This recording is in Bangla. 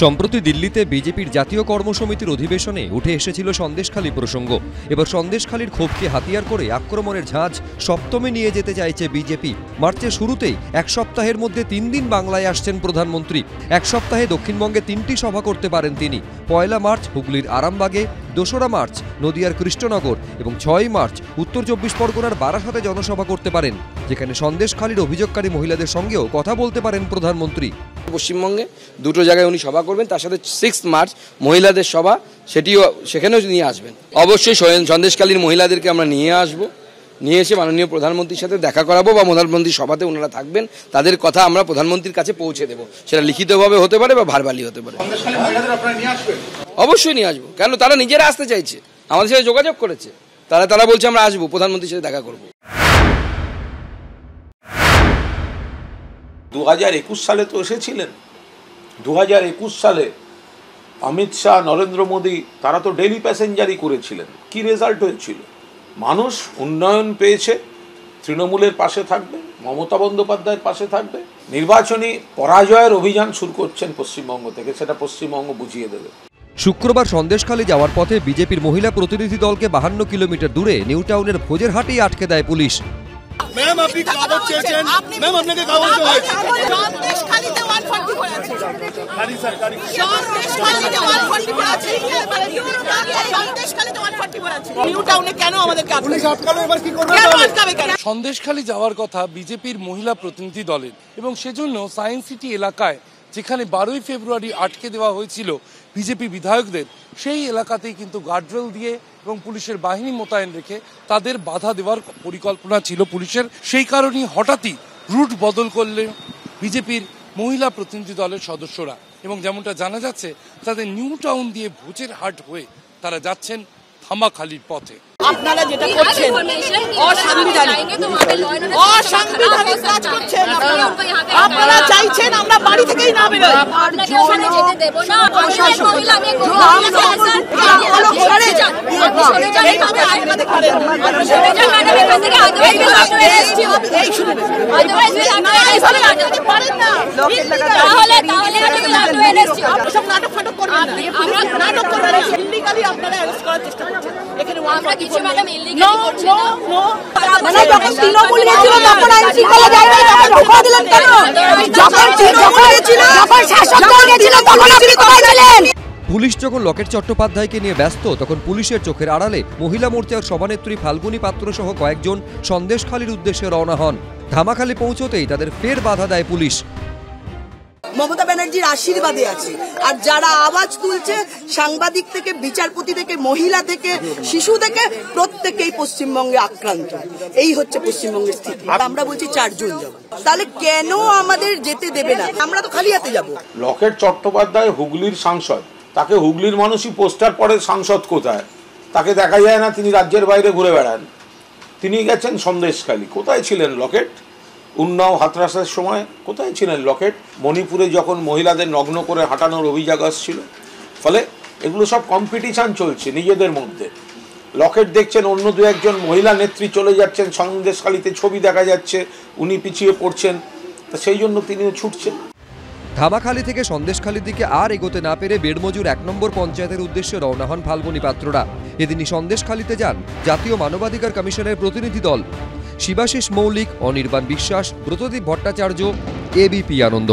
সম্প্রতি দিল্লিতে বিজেপির জাতীয় কর্মসমিতির অধিবেশনে উঠে এসেছিল সন্দেশখালী প্রসঙ্গ। এবার সন্দেশখালীর ক্ষোভকে হাতিয়ার করে আক্রমণের ঝাঁজ সপ্তমে নিয়ে যেতে চাইছে বিজেপি। মার্চের শুরুতেই এক সপ্তাহের মধ্যে 3 দিন বাংলায় আসছেন প্রধানমন্ত্রী। এক সপ্তাহে দক্ষিণবঙ্গে 3টি সভা করতে পারেন তিনি। 1 মার্চ হুগলির আরামবাগে, 2 মার্চ নদিয়ার কৃষ্ণনগর এবং 6 মার্চ উত্তর 24 পরগনার বারাসাতে জনসভা করতে পারেন, যেখানে সন্দেশখালীর অভিযোগকারী মহিলাদের সঙ্গেও কথা বলতে পারেন প্রধানমন্ত্রী। পশ্চিমবঙ্গে দুটো জায়গায় উনি সভা করবেন, তার সাথে 6 মার্চ মহিলাদের সভা, সেখানেও নিয়ে আসবেন। অবশ্যই সন্দেশখালীর মহিলাদেরকে আমরা নিয়ে আসবো, নিয়ে এসে মাননীয় প্রধানমন্ত্রীর সাথে দেখা করাবো বা প্রধানমন্ত্রীর সভাতে ওনারা থাকবেন, তাদের কথা আমরা প্রধানমন্ত্রীর কাছে পৌঁছে দেবো। সেটা লিখিতভাবে হতে পারে বা ভার্বালি হতে পারে। অবশ্যই নিয়ে আসবো, কেন তারা নিজেরা আসতে চাইছে, আমাদের সাথে যোগাযোগ করেছে, তারা বলছে আমরা আসবো, প্রধানমন্ত্রীর সাথে দেখা করবো। 2021 সালে তো এসেছিলেন। 2021 সালে অমিত শাহ, নরেন্দ্র মোদী তারা তো ডেলি প্যাসেঞ্জারই করেছিলেন। কি রেজাল্ট হয়েছিল? মানুষ উন্নয়ন পেয়েছে, তৃণমূলের পাশে থাকবে, মমতা বন্দ্যোপাধ্যায়ের পাশে থাকবে। নির্বাচনী পরাজয়ের অভিযান শুরু করছেন পশ্চিমবঙ্গ থেকে, সেটা পশ্চিমবঙ্গ বুঝিয়ে দেবে। শুক্রবার সন্দেশখালী যাওয়ার পথে বিজেপির মহিলা প্রতিনিধি দলকে 52 কিলোমিটার দূরে নিউ টাউনের ভোজের হাটেই আটকে দেয় পুলিশ। ম্যাম আপনি কাগজ চেয়েছেন, ম্যাম আপনাকে কাগজ দেওয়া হয়েছে। সন্দেশখালীতে 140 করে আছে। গাড়ি সরকারি সন্দেশখালীতে 140 করে আছে। সন্দেশখালীতে 140 করে আছে। নিউ টাউনে কেন আমাদেরকে পুলিশ আটকালো? এবার কি করবে? সন্দেশখালী যাওয়ার কথা বিজেপির মহিলা প্রতিনিধি দলের, এবং সেজন্য সায়েন্স সিটি এলাকায় যেখানে 12ই ফেব্রুয়ারি আটকে দেওয়া হয়েছিল বিজেপি বিধায়কদের, সেই এলাকাতেই কিন্তু গার্ডরেল দিয়ে এবং পুলিশের বাহিনী মোতায়েন রেখে তাদের বাধা দেওয়ার পরিকল্পনা ছিল পুলিশের। সেই কারণেই হঠাৎই রুট বদল করলেন বিজেপির মহিলা প্রতিনিধি দলের সদস্যরা, এবং যেমনটা জানা যাচ্ছে তাদের নিউ টাউন দিয়ে ভোজের হাট হয়ে তারা যাচ্ছেন ধামাখালির পথে। আপনারা যেটা করছেন অসাংবিধানিক কাজ করছেন। আপনারা চাইছেন আমরা বাড়ি থেকেই না বেরোই। নাটক ফাটক করবেন না, নাটক করবেন ইল্লিগালি আপনারা অ্যারেস্ট করার চেষ্টা করছেন। এখানে আমরা কিছু ম্যাডাম ইল্লিগালি করছি না। মানে যখন তৃণমূল ছিল তখন আইন শৃঙ্খলা জায়গায় তখন ঢোকা দিলেন কেন? যখন তৃণমূল ছিল, যখন শাসক দল ছিল, তখন আপনি কোথায় ছিলেন? পুলিশ যখন লকেট চট্টোপাধ্যায়কে নিয়ে ব্যস্ত, তখন পুলিশের চোখের আড়ালে মহিলা মোর্চার সভানেত্রী ফাল্গুনী পাত্র সহ কয়েকজন সন্দেশখালীর উদ্দেশ্যে রওনা হন। ধামাখালি পৌঁছতেই তাদের ফের বাধা দেয় পুলিশ। মমতা ব্যানার্জির আশীর্বাদে আছে, আর যারা আওয়াজ তুলছে সাংবাদিক থেকে, বিচারপতি থেকে, মহিলা থেকে, শিশু থেকে, প্রত্যেকেই পশ্চিমবঙ্গে আক্রান্ত। এই হচ্ছে পশ্চিমবঙ্গের স্থিতি। আমরা বলছি 4 জন যাব, তাহলে কেন আমাদের যেতে দেবে না? আমরা তো খালি হাতে যাব। লকেট চট্টোপাধ্যায় হুগলির সাংসদ, তাকে হুগলির মানুষই পোস্টার পড়ে সাংসদ কোথায়, তাকে দেখা যায় না। তিনি রাজ্যের বাইরে ঘুরে বেড়ান, তিনি গেছেন সন্দেশখালী। কোথায় ছিলেন লকেট? উন্নাও হাতরাসের সময় কোথায় ছিলেন লকেট? মণিপুরে যখন মহিলাদের নগ্ন করে হাঁটানোর অভিযোগ আসছিল। ফলে এগুলো সব কম্পিটিশান চলছে নিজেদের মধ্যে। লকেট দেখছেন অন্য 2-1 মহিলা নেত্রী চলে যাচ্ছেন সন্দেশখালীতে, ছবি দেখা যাচ্ছে, উনি পিছিয়ে পড়ছেন, তা সেই জন্য তিনিও ছুটছেন। ধামাখালি থেকে সন্দেশখালীর দিকে আর এগোতে না পেরে বেড়মজুর 1 নম্বর পঞ্চায়েতের উদ্দেশ্যে রওনা হন ফাল্গুনী পাত্ররা। এদিনই সন্দেশখালীতে যান জাতীয় মানবাধিকার কমিশনের প্রতিনিধি দল। শিবাশিস মৌলিক, অনির্বাণ বিশ্বাস, ব্রতদীপ ভট্টাচার্য, এবিপি আনন্দ।